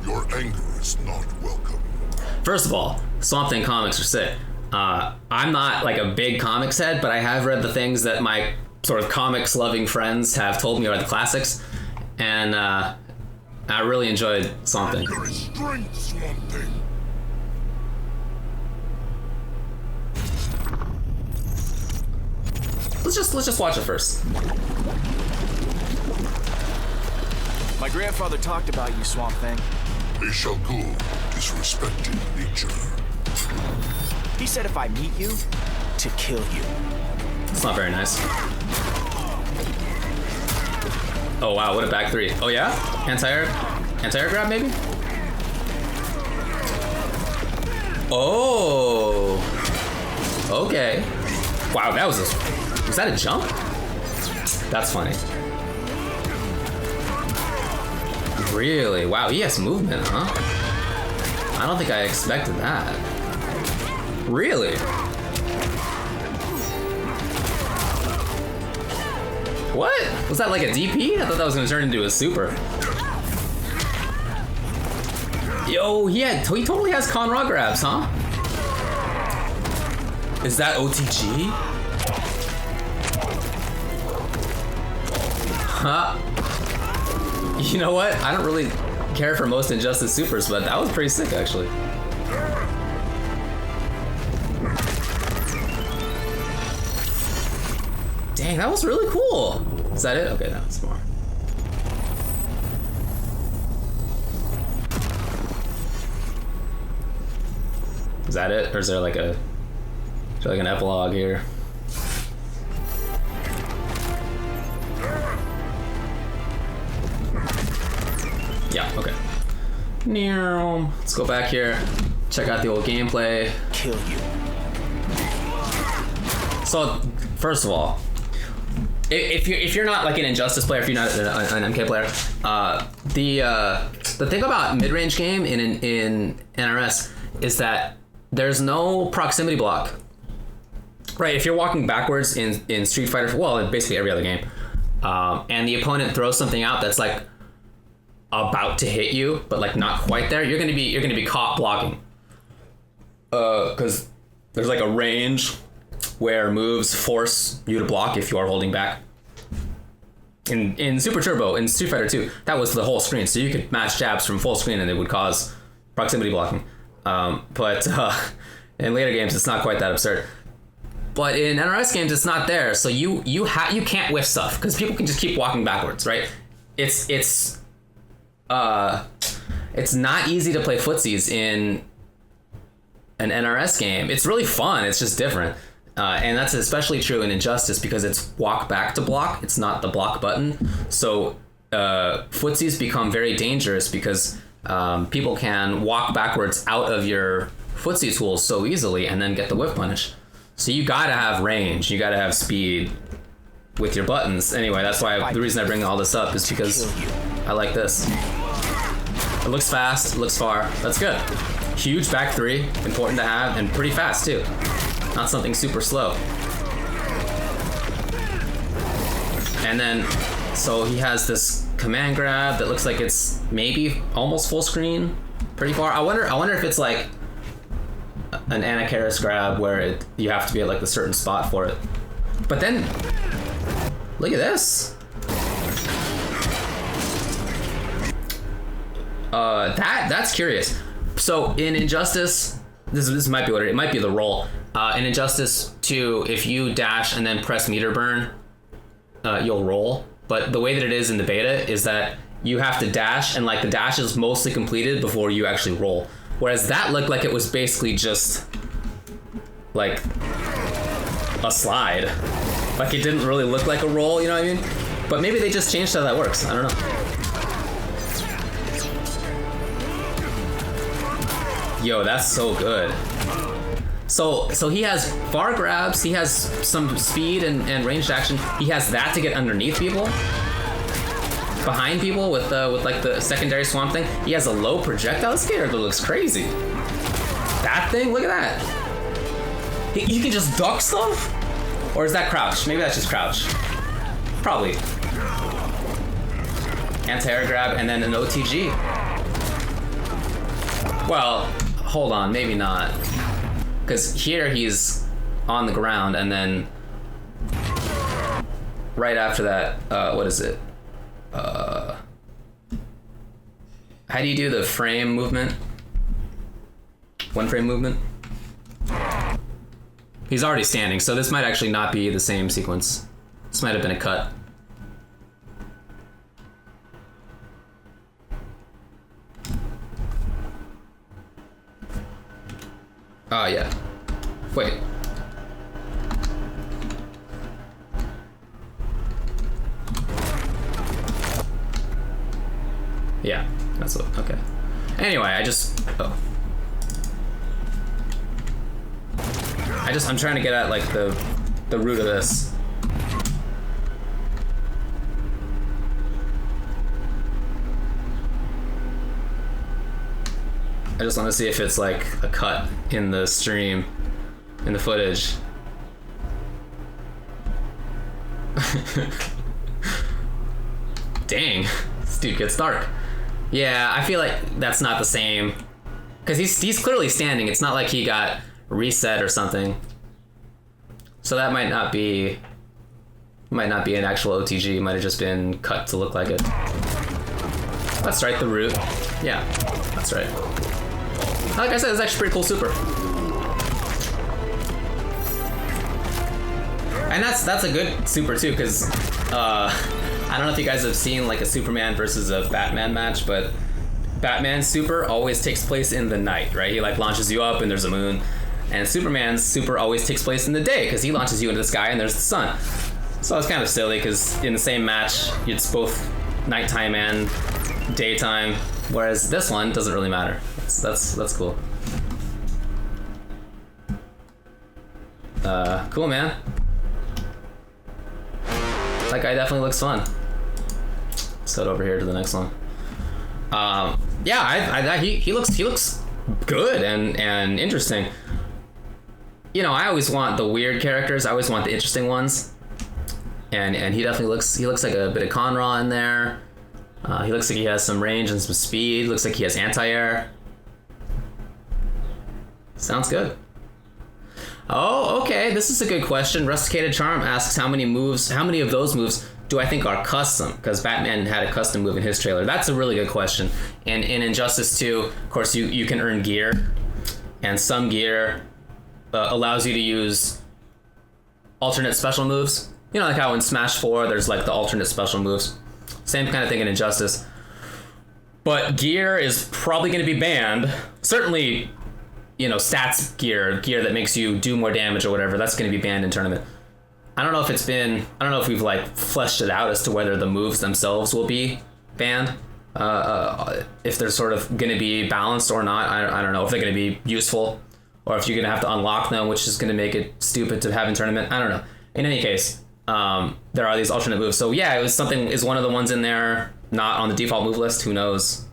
Your anger is not welcome. First of all, Swamp Thing comics are sick. I'm not like a big comics head, but I have read the things that my sort of comics loving friends have told me are the classics, and I really enjoyed Swamp Thing. Your strength, Swamp Thing. Let's just watch it first. My grandfather talked about you, Swamp Thing. A Shulgul disrespected nature. He said if I meet you, to kill you. It's not very nice. Oh wow, what a back three. Oh yeah? Anti-air grab maybe? Oh. Okay. Wow, was that a jump? That's funny. Really? Wow, he has movement, huh? I don't think I expected that. Really? What? Was that like a DP? I thought that was gonna turn into a super. Yo, he totally has Conra grabs, huh? Is that OTG? Huh? You know what? I don't really care for most Injustice Supers, but that was pretty sick, actually. Dang, that was really cool. Is that it? Okay, no, it's more. Is that it? Or is there like an epilogue here? Yeah, okay. Let's go back here. Check out the old gameplay. Kill you. So, first of all, if you're not like an Injustice player, if you're not an MK player, the thing about mid-range game in NRS is that there's no proximity block. Right, if you're walking backwards in Street Fighter, well, in basically every other game, and the opponent throws something out that's like about to hit you, but like not quite there, you're gonna be caught blocking. Because there's like a range where moves force you to block if you are holding back. In Super Turbo, in Street Fighter 2, that was the whole screen, so you could mash jabs from full screen and it would cause proximity blocking. But in later games, it's not quite that absurd. But in NRS games, it's not there, so you can't whiff stuff because people can just keep walking backwards, right? It's not easy to play footsies in an NRS game. It's really fun. It's just different. And that's especially true in Injustice because it's walk back to block. It's not the block button. So footsies become very dangerous because people can walk backwards out of your footsie tools so easily and then get the whiff punish. So you gotta have range. You gotta have speed with your buttons. Anyway, that's why the reason I bring all this up is because I like this. It looks fast, it looks far. That's good. Huge back three, important to have, and pretty fast too. Not something super slow. And then, so he has this command grab that looks like it's maybe almost full screen, pretty far. I wonder if it's like an Anacharis grab where you have to be at like a certain spot for it. But then, look at this. That's curious. So in Injustice, this might be what it might be the roll. In Injustice 2, if you dash and then press meter burn, you'll roll. But the way that it is in the beta is that you have to dash, and like the dash is mostly completed before you actually roll. Whereas that looked like it was basically just like a slide. Like it didn't really look like a roll, you know what I mean? But maybe they just changed how that works. I don't know. Yo, that's so good. So he has far grabs, he has some speed and ranged action. He has that to get underneath people, behind people with like the secondary Swamp Thing. He has a low projectile. This character looks crazy. That thing, look at that. He can just duck stuff? Or is that crouch? Maybe that's just crouch. Probably. Anti-air grab and then an OTG. Well, hold on, maybe not. Because here he's on the ground and then right after that, what is it? How do you do the frame movement? One frame movement? He's already standing, so this might actually not be the same sequence. This might have been a cut. Oh, yeah. Wait. Yeah, that's what, okay. Anyway, I'm trying to get at like the root of this. I just want to see if it's like a cut in the stream, in the footage. Dang, this dude gets dark. Yeah, I feel like that's not the same. Because he's clearly standing. It's not like he got reset or something. So that might not be an actual OTG. It might have just been cut to look like it. That's right, the root. Yeah, that's right. Like I said, it's actually pretty cool super. And that's a good super too, because I don't know if you guys have seen like a Superman versus a Batman match, but Batman's super always takes place in the night, right? He like launches you up and there's a moon. And Superman's super always takes place in the day because he launches you into the sky and there's the sun. So it's kind of silly because in the same match, it's both nighttime and daytime, whereas this one doesn't really matter. That's cool. Cool, man. That guy definitely looks fun. Let's head over here to the next one. Yeah, he looks good and interesting. You know, I always want the weird characters. I always want the interesting ones. And he definitely looks like a bit of Conra in there. He looks like he has some range and some speed. Looks like he has anti-air. Sounds good. Oh, okay. This is a good question. Rusticated Charm asks how many of those moves do I think are custom? Because Batman had a custom move in his trailer. That's a really good question. And in Injustice 2, of course, you can earn gear. And some gear allows you to use alternate special moves. You know, like how in Smash 4, there's like the alternate special moves. Same kind of thing in Injustice. But gear is probably going to be banned. Certainly, you know, stats gear that makes you do more damage or whatever, that's going to be banned in tournament. I don't know if we've like fleshed it out as to whether the moves themselves will be banned. If they're sort of going to be balanced or not. I don't know if they're going to be useful or if you're going to have to unlock them, which is going to make it stupid to have in tournament. I don't know. In any case, there are these alternate moves. So yeah, is one of the ones in there not on the default move list? Who knows?